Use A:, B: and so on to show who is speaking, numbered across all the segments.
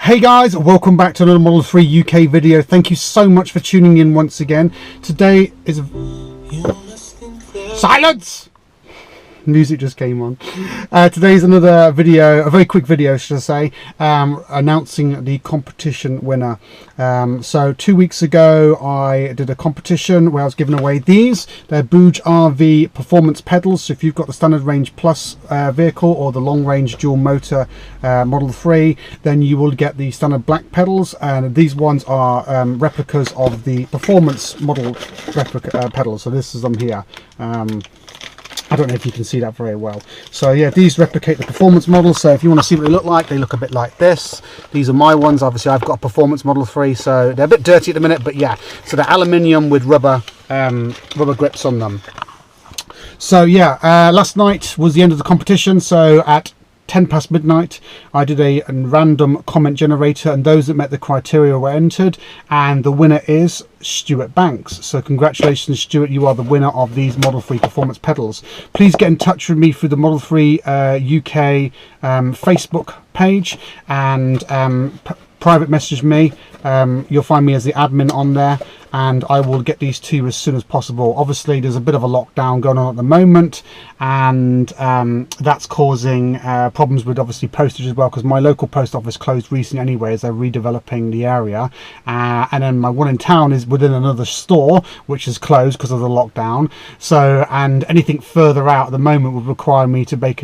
A: Hey guys, welcome back to another Model 3 UK video. Thank you so much for tuning in once again. Today is silence! Music just came on. Today's another video, a very quick video should I say, announcing the competition winner. So 2 weeks ago I did a competition where I was giving away these. They're Booj RV performance pedals. So if you've got the standard range plus vehicle or the long range dual motor Model 3, then you will get the standard black pedals, and these ones are replicas of the performance model replica pedals. So this is them here. I don't know if you can see that very well. So yeah, these replicate the performance models. So if you want to see what they look a bit like this. These are my ones. Obviously I've got a performance Model 3, so they're a bit dirty at the minute, but yeah. So they're aluminium with rubber grips on them. So yeah, last night was the end of the competition. So at 10 past midnight I did a random comment generator, and those that met the criteria were entered, and the winner is Stuart Banks. So congratulations Stuart, you are the winner of these Model 3 performance pedals. Please get in touch with me through the Model 3 UK Facebook page, and private message me. You'll find me as the admin on there, and I will get these to you as soon as possible. Obviously there's a bit of a lockdown going on at the moment, and that's causing problems with obviously postage as well, because my local post office closed recently anyway as they're redeveloping the area, and then my one in town is within another store which is closed because of the lockdown. So, and anything further out at the moment would require me to make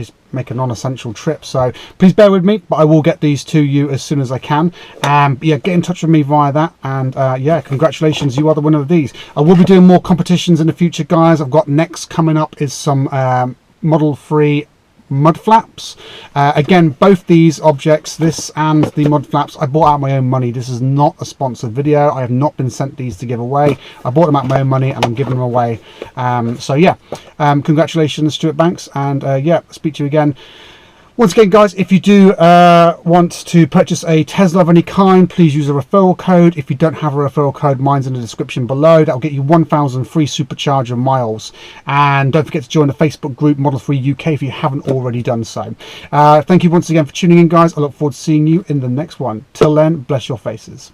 A: a non-essential trip. So please bear with me, but I will get these to you as soon as I can. Yeah, get in touch with me via that, and yeah, congratulations, you are the winner of these. I will be doing more competitions in the future, guys. I've got next coming up is some Model 3 mud flaps. Again, both these objects, this and the mud flaps, I bought out my own money. This is not a sponsored video. I have not been sent these to give away. I bought them out my own money and I'm giving them away. So yeah, congratulations Stuart Banks, and yeah, speak to you again. Once again guys, if you do want to purchase a Tesla of any kind, please use a referral code. If you don't have a referral code, mine's in the description below. That'll get you 1,000 free supercharger miles. And don't forget to join the Facebook group Model 3 UK if you haven't already done so. Thank you once again for tuning in guys. I look forward to seeing you in the next one. Till then, bless your faces.